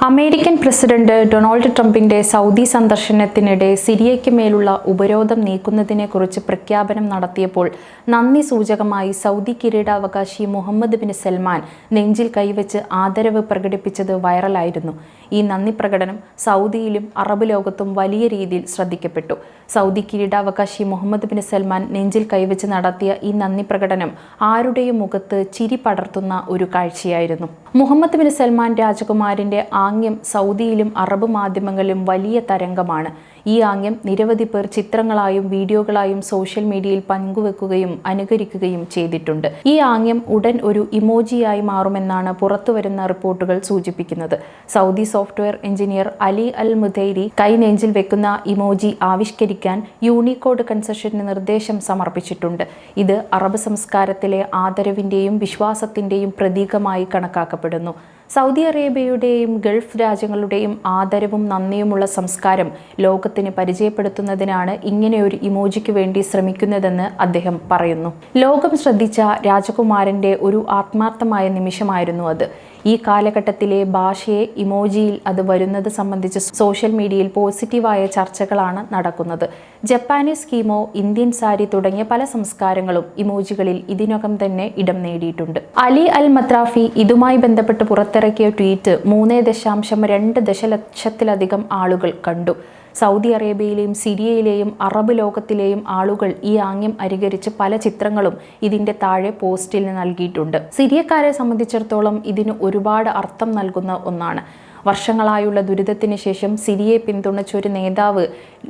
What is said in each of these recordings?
American president Donald ട്രംപിന്റെ Saudi സന്ദർശനത്തിനിടെ സിറിയയ്ക്ക് മേലുള്ള ഉപരോധം നീക്കുന്നതിനെക്കുറിച്ച് പ്രഖ്യാപനം നടത്തിയപ്പോൾ നന്ദി സൂചകമായി സൗദി കിരീടാവകാശി മുഹമ്മദ് ബിൻ സൽമാൻ നെഞ്ചിൽ കൈവച്ച് ആദരവ് പ്രകടിപ്പിച്ചത് വൈറലായിരുന്നു. ഈ നന്ദി പ്രകടനം സൗദിയിലും അറബ് ലോകത്തും വലിയ രീതിയിൽ ശ്രദ്ധിക്കപ്പെട്ടു. സൗദി കിരീടാവകാശി മുഹമ്മദ് ബിൻ സൽമാൻ നെഞ്ചിൽ കൈവച്ച് നടത്തിയ ഈ നന്ദി പ്രകടനം ആരുടെയും മുഖത്ത് ചിരി പടർത്തുന്ന ഒരു കാഴ്ചയായിരുന്നു. മുഹമ്മദ് ബിൻ സൽമാൻ രാജകുമാരന്റെ ആംഗ്യം സൗദിയിലും അറബ് മാധ്യമങ്ങളിലും വലിയ തരംഗമാണ്. ഈ ആംഗ്യം നിരവധി പേർ ചിത്രങ്ങളായും വീഡിയോകളായും സോഷ്യൽ മീഡിയയിൽ പങ്കുവെക്കുകയും അനുകരിക്കുകയും ചെയ്തിട്ടുണ്ട്. ഈ ആംഗ്യം ഉടൻ ഒരു ഇമോജിയായി മാറുമെന്നാണ് പുറത്തുവരുന്ന റിപ്പോർട്ടുകൾ സൂചിപ്പിക്കുന്നത്. സൗദി സോഫ്റ്റ്വെയർ എഞ്ചിനീയർ അലി അൽ മുദൈരി കൈ നെഞ്ചിൽ വെക്കുന്ന ഇമോജി ആവിഷ്കരിക്കാൻ യൂണിക്കോഡ് കൺസെഷന് നിർദ്ദേശം സമർപ്പിച്ചിട്ടുണ്ട്. ഇത് അറബ് സംസ്കാരത്തിലെ ആദരവിന്റെയും വിശ്വാസത്തിന്റെയും പ്രതീകമായി കണക്കാക്കപ്പെടുന്നു. സൗദി അറേബ്യയുടെയും ഗൾഫ് രാജ്യങ്ങളുടെയും ആദരവും നന്ദിയുമുള്ള സംസ്കാരം ലോകത്തിന് പരിചയപ്പെടുത്തുന്നതിനാണ് ഇങ്ങനെയൊരു ഇമോജിക്ക് വേണ്ടി ശ്രമിക്കുന്നതെന്ന് അദ്ദേഹം പറയുന്നു. ലോകം ശ്രദ്ധിച്ച രാജകുമാരന്റെ ഒരു ആത്മാർത്ഥമായ നിമിഷമായിരുന്നു അത്. ഈ കാലഘട്ടത്തിലെ ഭാഷയെ ഇമോജിയിൽ അത് വരുന്നത് സംബന്ധിച്ച് സോഷ്യൽ മീഡിയയിൽ പോസിറ്റീവായ ചർച്ചകളാണ് നടക്കുന്നത്. ജപ്പാനീസ് കീമോ, ഇന്ത്യൻ സാരി തുടങ്ങിയ പല സംസ്കാരങ്ങളും ഇമോജികളിൽ ഇതിനകം തന്നെ ഇടം നേടിയിട്ടുണ്ട്. അലി അൽ മത്രാഫി ഇതുമായി ബന്ധപ്പെട്ട് പുറത്തിറക്കിയ ട്വീറ്റ് 3.2 ദശലക്ഷത്തിലധികം ആളുകൾ കണ്ടു. സൗദി അറേബ്യയിലെയും സിറിയയിലെയും അറബ് ലോകത്തിലെയും ആളുകൾ ഈ ആംഗ്യം അനുകരിച്ച് പല ചിത്രങ്ങളും ഇതിന്റെ താഴെ പോസ്റ്റിൽ നൽകിയിട്ടുണ്ട്. സിറിയക്കാരെ സംബന്ധിച്ചിടത്തോളം ഇതിന് ഒരുപാട് അർത്ഥം നൽകുന്ന ഒന്നാണ്. വർഷങ്ങളായുള്ള ദുരിതത്തിന് ശേഷം സിറിയയെ പിന്തുണച്ച ഒരു നേതാവ്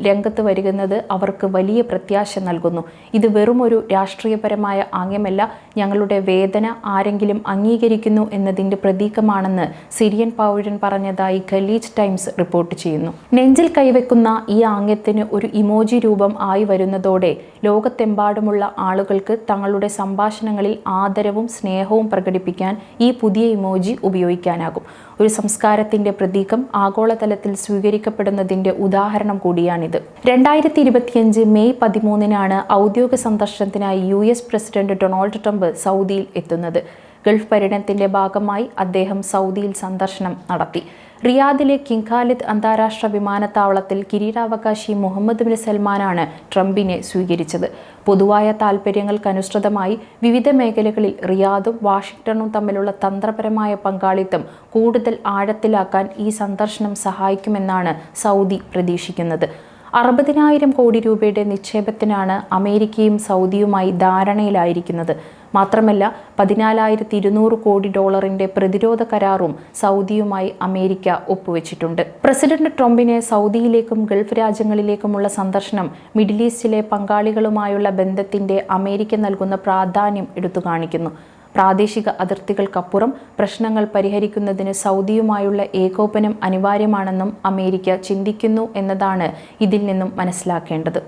രംഗത്ത് വരുന്നത് അവർക്ക് വലിയ പ്രത്യാശ നൽകുന്നു. ഇത് വെറുമൊരു രാഷ്ട്രീയപരമായ ആംഗ്യമല്ല, ഞങ്ങളുടെ വേദന ആരെങ്കിലും അംഗീകരിക്കുന്നു എന്നതിൻ്റെ പ്രതീകമാണെന്ന് സിറിയൻ പൗരൻ പറഞ്ഞതായി ഖലീജ് ടൈംസ് റിപ്പോർട്ട് ചെയ്യുന്നു. നെഞ്ചിൽ കൈവെക്കുന്ന ഈ ആംഗ്യത്തിന് ഒരു ഇമോജി രൂപം ആയി വരുന്നതോടെ ലോകത്തെമ്പാടുമുള്ള ആളുകൾക്ക് തങ്ങളുടെ സംഭാഷണങ്ങളിൽ ആദരവും സ്നേഹവും പ്രകടിപ്പിക്കാൻ ഈ പുതിയ ഇമോജി ഉപയോഗിക്കാനാകും. ഒരു സംസ്കാരത്തിന്റെ പ്രതീകം ആഗോളതലത്തിൽ സ്വീകരിക്കപ്പെടുന്നതിന്റെ ഉദാഹരണം കൂടിയാണിത്. 2025 മെയ് 13 ഔദ്യോഗിക സന്ദർശനത്തിനായി US പ്രസിഡന്റ് ഡൊണാൾഡ് ട്രംപ് സൗദിയിൽ എത്തുന്നത്. ഗൾഫ് പര്യടനത്തിന്റെ ഭാഗമായി അദ്ദേഹം സൗദിയിൽ സന്ദർശനം നടത്തി. റിയാദിലെ കിങ് ഖാലിദ് അന്താരാഷ്ട്ര വിമാനത്താവളത്തിൽ കിരീടാവകാശി മുഹമ്മദ് ബിൻ സൽമാനാണ് ട്രംപിനെ സ്വീകരിച്ചത്. പൊതുവായ താൽപ്പര്യങ്ങൾക്കനുസൃതമായി വിവിധ മേഖലകളിൽ റിയാദും വാഷിംഗ്ടണും തമ്മിലുള്ള തന്ത്രപരമായ പങ്കാളിത്തം കൂടുതൽ ആഴത്തിലാക്കാൻ ഈ സന്ദർശനം സഹായിക്കുമെന്നാണ് സൗദി പ്രതീക്ഷിക്കുന്നത്. 60,000 കോടി രൂപയുടെ നിക്ഷേപത്തിനാണ് അമേരിക്കയും സൗദിയുമായി ധാരണയിലായിരിക്കുന്നത്. മാത്രമല്ല 14,200 കോടി ഡോളറിന്റെ പ്രതിരോധ കരാറും സൗദിയുമായി അമേരിക്ക ഒപ്പുവെച്ചിട്ടുണ്ട്. പ്രസിഡന്റ് ട്രംപിനെ സൗദിയിലേക്കും ഗൾഫ് രാജ്യങ്ങളിലേക്കുമുള്ള സന്ദർശനം മിഡിൽ ഈസ്റ്റിലെ പങ്കാളികളുമായുള്ള ബന്ധത്തിന്റെ അമേരിക്ക നൽകുന്ന പ്രാധാന്യം എടുത്തുകാണിക്കുന്നു. പ്രാദേശിക അതിർത്തികൾക്കപ്പുറം പ്രശ്നങ്ങൾ പരിഹരിക്കുന്നതിന് സൗദിയുമായുള്ള ഏകോപനം അനിവാര്യമാണെന്നും അമേരിക്ക ചിന്തിക്കുന്നു എന്നതാണ് ഇതിൽ നിന്നും മനസ്സിലാക്കേണ്ടത്.